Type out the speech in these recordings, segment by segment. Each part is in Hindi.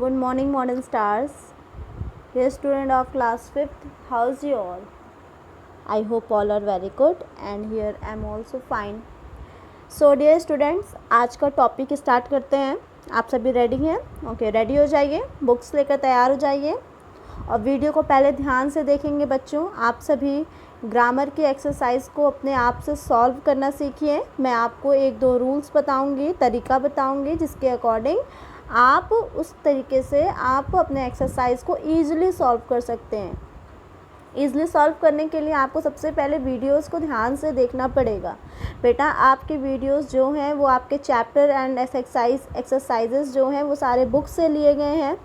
Good morning, modern stars. Dear student of class 5th, how's you all? I hope all are very good and here I am also fine. So dear students, आज का टॉपिक स्टार्ट करते हैं. आप सभी रेडी हैं? ओके, रेडी हो जाइए, बुक्स लेकर तैयार हो जाइए और वीडियो को पहले ध्यान से देखेंगे बच्चों. आप सभी ग्रामर की एक्सरसाइज को अपने आप से सॉल्व करना सीखिए. मैं आपको एक दो रूल्स बताऊंगी, तरीका बताऊंगी जिसके अकॉर्डिंग आप उस तरीके से आप अपने एक्सरसाइज को ईज़िली सॉल्व कर सकते हैं. ईज़िली सॉल्व करने के लिए आपको सबसे पहले वीडियोस को ध्यान से देखना पड़ेगा. बेटा आपके वीडियोस जो हैं वो आपके चैप्टर एंड एक्सरसाइजेस जो हैं वो सारे बुक से लिए गए हैं.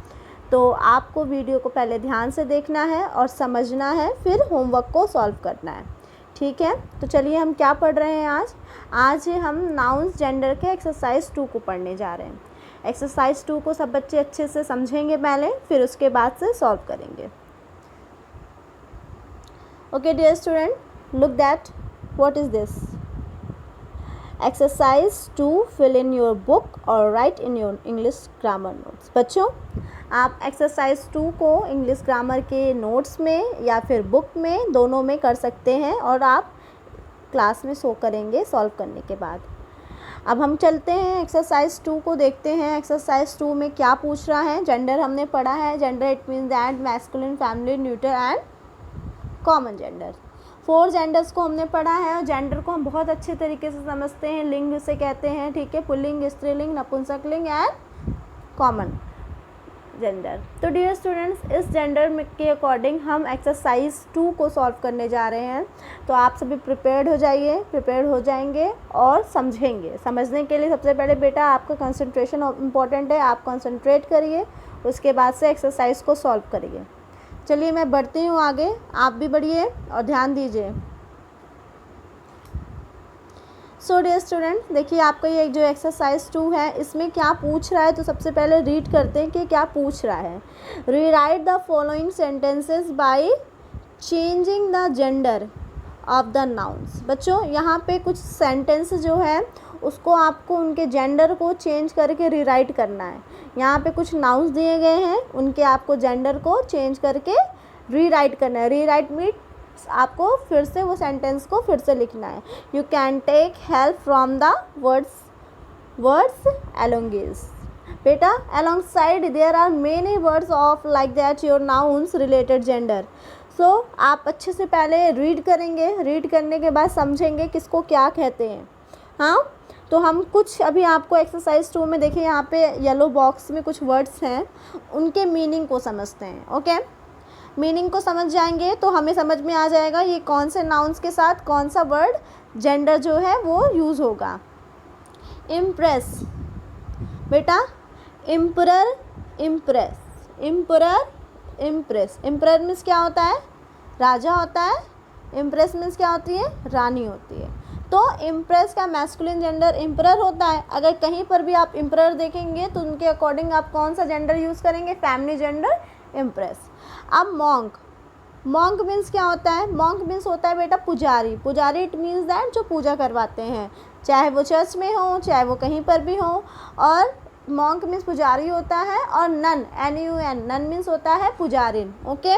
तो आपको वीडियो को पहले ध्यान से देखना है और समझना है, फिर होमवर्क को सॉल्व करना है. ठीक है, तो चलिए हम क्या पढ़ रहे हैं आज हम नाउन्स जेंडर के एक्सरसाइज 2 को पढ़ने जा रहे हैं. एक्सरसाइज 2 को सब बच्चे अच्छे से समझेंगे पहले, फिर उसके बाद से सॉल्व करेंगे. Okay dear student, look that what is this. Exercise 2, fill in your book और write in your English grammar notes. बच्चों आप एक्सरसाइज 2 को इंग्लिश ग्रामर के नोट्स में या फिर बुक में, दोनों में कर सकते हैं और आप क्लास में शो करेंगे सॉल्व करने के बाद. अब हम चलते हैं एक्सरसाइज 2 को देखते हैं. एक्सरसाइज 2 में क्या पूछ रहा है. जेंडर हमने पढ़ा है. Gender it means that masculine, feminine, neutral and common gender. 4 genders को हमने पढ़ा है और जेंडर को हम बहुत अच्छे तरीके से समझते हैं. लिंग उसे कहते हैं, ठीक है, पुल्लिंग, स्त्रीलिंग, नपुंसकलिंग एंड कॉमन जेंडर. तो डियर स्टूडेंट्स, इस जेंडर के अकॉर्डिंग हम एक्सरसाइज 2 को सॉल्व करने जा रहे हैं. तो आप सभी प्रिपेयर्ड हो जाएंगे और समझेंगे. समझने के लिए सबसे पहले बेटा आपका कंसंट्रेशन इम्पॉर्टेंट है. आप कंसंट्रेट करिए, उसके बाद से एक्सरसाइज को सॉल्व करिए. चलिए मैं बढ़ती हूँ आगे, आप भी बढ़िए और ध्यान दीजिए. सो डियर स्टूडेंट, देखिए आपका ये जो एक्सरसाइज 2 है इसमें क्या पूछ रहा है. तो सबसे पहले रीड करते हैं कि क्या पूछ रहा है. Rewrite the following sentences by changing the gender of the nouns. बच्चों यहाँ पे कुछ सेंटेंस जो है उसको आपको उनके जेंडर को चेंज करके रीराइट करना है. यहाँ पे कुछ नाउन्स दिए गए हैं, उनके आपको जेंडर को चेंज करके रीराइट करना है. रीराइट मीट आपको फिर से वो सेंटेंस को फिर से लिखना है. You can take help from the words alongside. बेटा alongside there are many words of like that your nouns related gender. So आप अच्छे से पहले रीड करेंगे. रीड करने के बाद समझेंगे किसको क्या कहते हैं. हाँ, तो हम कुछ अभी आपको एक्सरसाइज 2 में देखिए यहाँ पे येलो बॉक्स में कुछ वर्ड्स हैं, उनके मीनिंग को समझते हैं. ओके, मीनिंग को समझ जाएंगे तो हमें समझ में आ जाएगा ये कौन से नाउन्स के साथ कौन सा वर्ड जेंडर जो है वो यूज़ होगा. इम्प्रेस. बेटा इम्परर, इम्प्रेस, इम्परर, इम्प्रेस. इम्परर मीन्स क्या होता है? राजा होता है. इम्प्रेस मीन्स क्या होती है? रानी होती है. तो इम्प्रेस का मैस्कुलिन जेंडर इम्परर होता है. अगर कहीं पर भी आप इम्परर देखेंगे तो उनके अकॉर्डिंग आप कौन सा जेंडर यूज़ करेंगे? Feminine gender, impress. अब मॉन्क. मॉन्क मीन्स क्या होता है? मॉन्क मीन्स होता है बेटा पुजारी. पुजारी इट मीन्स दैट जो पूजा करवाते हैं, चाहे वो चर्च में हो चाहे वो कहीं पर भी हो. और मॉन्क मीन्स पुजारी होता है. और नन, NUN, नन मीन्स होता है पुजारिन. ओके.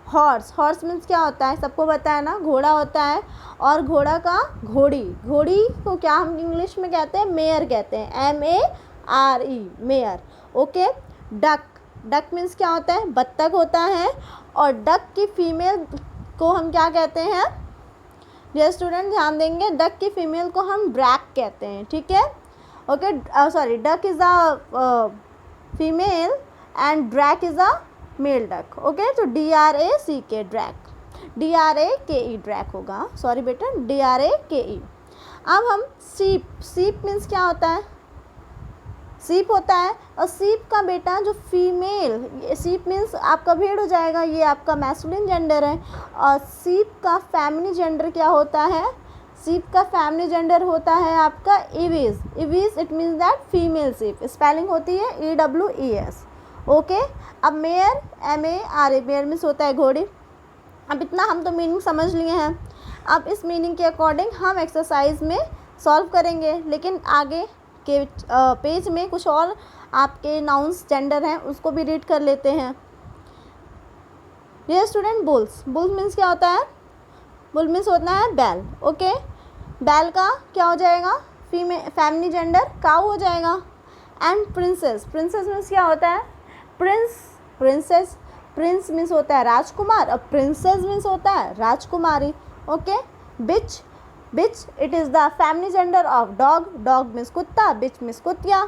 हॉर्स. हॉर्स मीन्स क्या होता है? सबको पता है ना, घोड़ा होता है. और घोड़ा का घोड़ी. घोड़ी को क्या हम इंग्लिश में कहते हैं? मेयर कहते हैं. MARE, mayor. Okay. Duck. Duck means क्या होता है? बत्तख होता है. और डक की फीमेल को हम क्या कहते हैं? डियर स्टूडेंट ध्यान देंगे, डक की फीमेल को हम ड्रैक कहते हैं. ठीक है. Okay, sorry, duck is a female and drake is a male duck. Okay, तो DRACK ड्रैक, DRAKE ड्रैक होगा. सॉरी बेटा, DRAKE. अब हम सीप. सीप मीन्स क्या होता है? सीप होता है. और सीप का बेटा जो फीमेल, सीप मीन्स आपका भेड़ हो जाएगा, ये आपका मैस्कुलिन जेंडर है. और सीप का फेमिनिन जेंडर क्या होता है? सीप का फेमिनिन जेंडर होता है आपका इविस. इविस इट मीन्स दैट फीमेल सीप. स्पेलिंग होती है EWES. ओके. अब मेयर, MARE, मेयर मीन्स होता है घोड़ी. अब इतना हम तो मीनिंग समझ लिए हैं. अब इस मीनिंग के अकॉर्डिंग हम एक्सरसाइज में सॉल्व करेंगे, लेकिन आगे के पेज में कुछ और आपके नाउन्स जेंडर हैं उसको भी रीड कर लेते हैं। Dear student, bulls, bull means क्या होता है? बुल मीन्स होता है बैल। ओके, बैल का क्या हो जाएगा? फैमिली जेंडर काऊ हो जाएगा। एंड प्रिंसेस, प्रिंसेस मीन्स क्या होता है? प्रिंस, प्रिंसेस, प्रिंस मीन्स होता है राजकुमार और प्रिंसेस मीन्स होता है राजकुमारी। Okay, bitch, bitch it is the family gender of dog, dog means कुत्ता, बिच मीन्स कुतिया।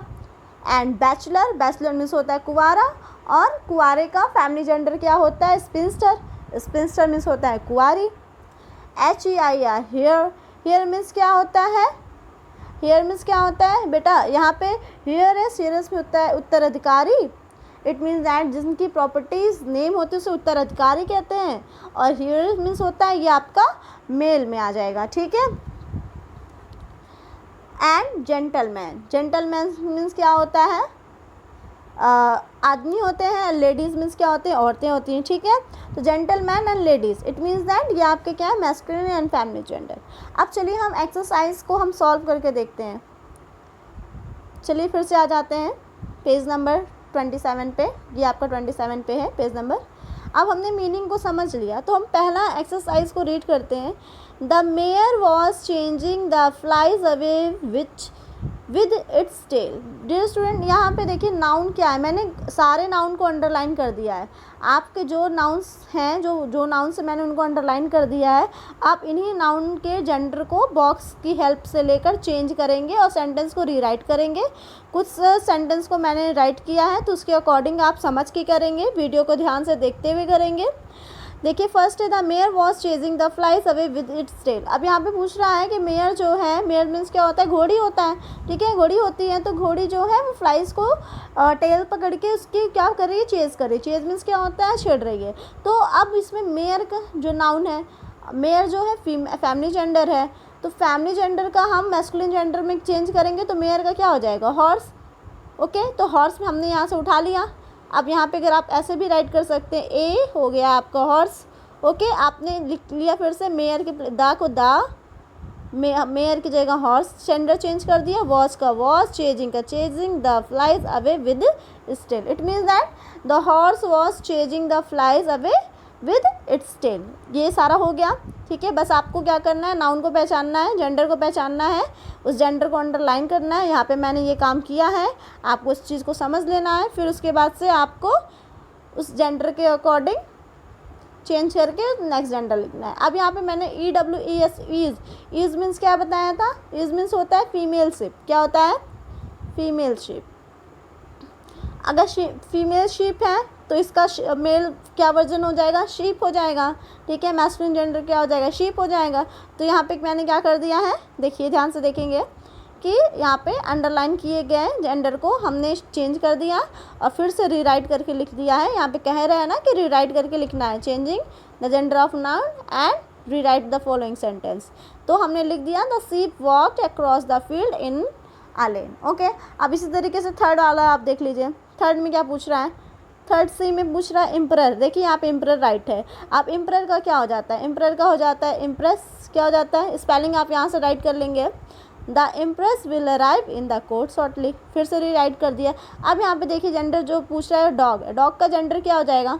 एंड बैचलर, बैचलर मीन्स होता है कुंवारा और कुंवारे का फैमिली जेंडर क्या होता है? स्पिंस्टर, स्पिंस्टर मीन्स होता है कुंवारी। HEIR, हेयर, हेयर मीन्स क्या होता है? हेयर मीन्स क्या होता है बेटा? यहाँ पे हेयरस, हेयरस में होता है उत्तराधिकारी। इट मीन्स दैट जिनकी प्रॉपर्टीज नेम होती है उसे उत्तराधिकारी कहते हैं। और हेयर मीन्स होता है, ये आपका मेल में आ जाएगा, ठीक है। एंड जेंटलमैन, जेंटलमैन मीन्स क्या होता है? आदमी होते हैं। लेडीज़ मीन्स क्या होते हैं? औरतें होती हैं, ठीक है। तो gentleman and ladies, it means that ये आपके क्या है? Masculine and family gender. अब चलिए हम एक्सरसाइज को हम सॉल्व करके देखते हैं। चलिए फिर से आ जाते हैं पेज नंबर 27 पे। ये आपका 27 पे है पेज नंबर। अब हमने मीनिंग को समझ लिया तो हम पहला एक्सरसाइज को रीड करते हैं। The mare was changing the flies away with its tail. Dear student, यहाँ पे देखिए नाउन क्या है, मैंने सारे नाउन को अंडरलाइन कर दिया है। आपके जो नाउन्स हैं, जो नाउन से मैंने उनको अंडरलाइन कर दिया है, आप इन्हीं नाउन के जेंडर को बॉक्स की हेल्प से लेकर चेंज करेंगे और सेंटेंस को रीराइट करेंगे। कुछ सेंटेंस को मैंने राइट किया है तो उसके अकॉर्डिंग आप समझ के करेंगे, वीडियो को ध्यान से देखते हुए करेंगे। देखिए फर्स्ट है the mare was chasing the flies away with its tail. अब यहाँ पे पूछ रहा है कि मेयर जो है, मेयर मीन्स क्या होता है? घोड़ी होता है, ठीक है, घोड़ी होती है। तो घोड़ी जो है वो फ्लाइज को टेल पकड़ के उसकी क्या कर रही है? चेज कर रही है। चेज मीन्स क्या होता है? छेड़ रही है। तो अब इसमें मेयर का जो नाउन है, मेयर जो है फैमिली जेंडर है, तो फैमिली जेंडर का हम मैस्कुलिन जेंडर में चेंज करेंगे तो मेयर का क्या हो जाएगा? हॉर्स। ओके, तो हॉर्स में हमने यहाँ से उठा लिया। अब यहाँ पे अगर आप ऐसे भी राइट कर सकते हैं, ए हो गया आपका हॉर्स। ओके, आपने लिख लिया फिर से मेयर के दा को दा, मेयर की जगह हॉर्स जेंडर चेंज कर दिया, वॉज का वॉज, चेजिंग का chasing the flies away with stale. It means that the horse was chasing the flies away with its tail. ये सारा हो गया, ठीक है। बस आपको क्या करना है? नाउन को पहचानना है, जेंडर को पहचानना है, उस जेंडर को अंडरलाइन करना है। यहाँ पे मैंने ये काम किया है, आपको इस चीज़ को समझ लेना है। फिर उसके बाद से आपको उस जेंडर के अकॉर्डिंग चेंज करके नेक्स्ट जेंडर लिखना है। अब यहाँ पे मैंने EWES, ईज मीन्स क्या बताया था? ईज मीन्स होता है फीमेल शिप। क्या होता है? Female ship. अगर फीमेल शिप है तो इसका मेल क्या वर्जन हो जाएगा? शीप हो जाएगा, ठीक है। मैस्कुलिन जेंडर क्या हो जाएगा? शीप हो जाएगा। तो यहाँ पे मैंने क्या कर दिया है, देखिए ध्यान से देखेंगे कि यहाँ पे अंडरलाइन किए गए जेंडर को हमने चेंज कर दिया और फिर से रीराइट करके लिख दिया है। यहाँ पे कह रहे हैं ना कि रीराइट करके लिखना है, changing the gender of noun and rewrite the following sentence. तो हमने लिख दिया the sheep walked across the field in a lane. Okay, अब इसी तरीके से थर्ड वाला आप देख लीजिए। थर्ड में क्या पूछ रहा है? थर्ड सी में पूछ रहा है एम्परर। देखिए यहाँ पे एम्परर राइट है। अब एम्परर का क्या हो जाता है? एम्परर का हो जाता है इम्प्रेस। क्या हो जाता है? स्पेलिंग आप यहाँ से राइट कर लेंगे, the impress will arrive in the court shortly. फिर से रीराइट कर दिया। अब यहाँ पे देखिए जेंडर जो पूछ रहा है डॉग, डॉग का जेंडर क्या हो जाएगा?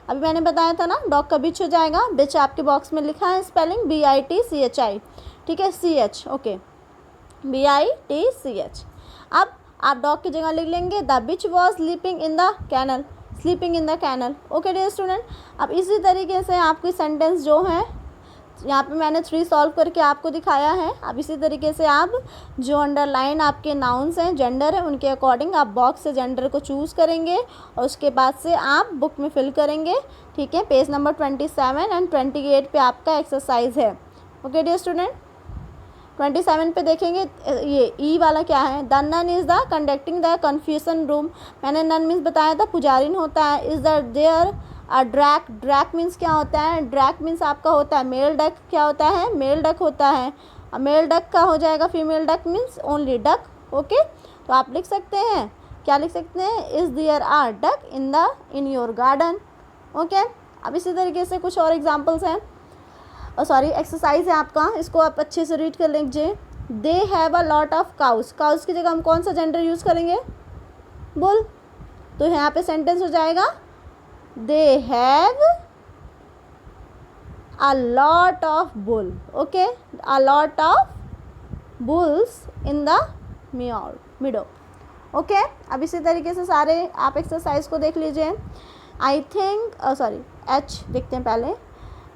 अभी मैंने बताया था ना, डॉग का बिच हो जाएगा। बिच आपके बॉक्स में लिखा है स्पेलिंग BITCHI, ठीक है, CH। Okay, BITCH। अब आप डॉग की जगह लिख लेंगे the bitch was sleeping in the kennel, sleeping in the kennel. Okay dear student, अब इसी तरीके से आपकी सेंटेंस जो है यहाँ पे मैंने 3 सॉल्व करके आपको दिखाया है। अब इसी तरीके से आप जो अंडरलाइन आपके नाउन्स हैं, जेंडर है, उनके अकॉर्डिंग आप बॉक्स से जेंडर को चूज़ करेंगे और उसके बाद से आप बुक में फिल करेंगे, ठीक है। पेज नंबर 27 एंड 28 पे आपका एक्सरसाइज है। ओके डियर स्टूडेंट, 27 पे देखेंगे, ये ई वाला क्या है? The nun is the conducting the confusion room. मैंने नन मीन्स बताया था पुजारिन होता है। Is the there a drake, drake means क्या होता है? ड्रैक मीन्स आपका होता है मेल डक। क्या होता है? मेल डक होता है। मेल डक का हो जाएगा female duck means only duck. Okay, तो आप लिख सकते हैं, क्या लिख सकते हैं? Is there are duck in your garden. Okay, अब इसी तरीके से कुछ और एग्जाम्पल्स हैं, सॉरी एक्सरसाइज है आपका, इसको आप अच्छे से रीड कर लीजिए। They have a lot of cows. Cows की जगह हम कौन सा जेंडर यूज़ करेंगे? बुल। तो यहाँ पे सेंटेंस हो जाएगा they have a lot of bull. Okay, a lot of bulls in the मिडो। Okay, अब इसी तरीके से सारे आप एक्सरसाइज को देख लीजिए। आई थिंक सॉरी एच देखते हैं पहले।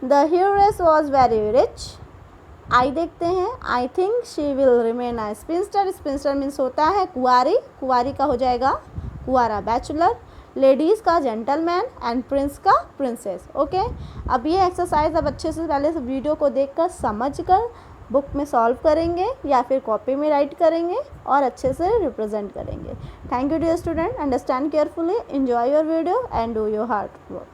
The heiress was very rich. I देखते हैं, I think she will remain a spinster. Spinster means होता है कुंवारी, कुंवारी का हो जाएगा कुंवारा बैचलर। लेडीज़ का जेंटलमैन एंड प्रिंस का प्रिंसेस। ओके, अब ये एक्सरसाइज अब अच्छे से पहले से वीडियो को देखकर समझकर बुक में सॉल्व करेंगे या फिर कॉपी में राइट करेंगे और अच्छे से रिप्रेजेंट करेंगे। Thank you dear student, understand carefully, enjoy your video and do your hard work.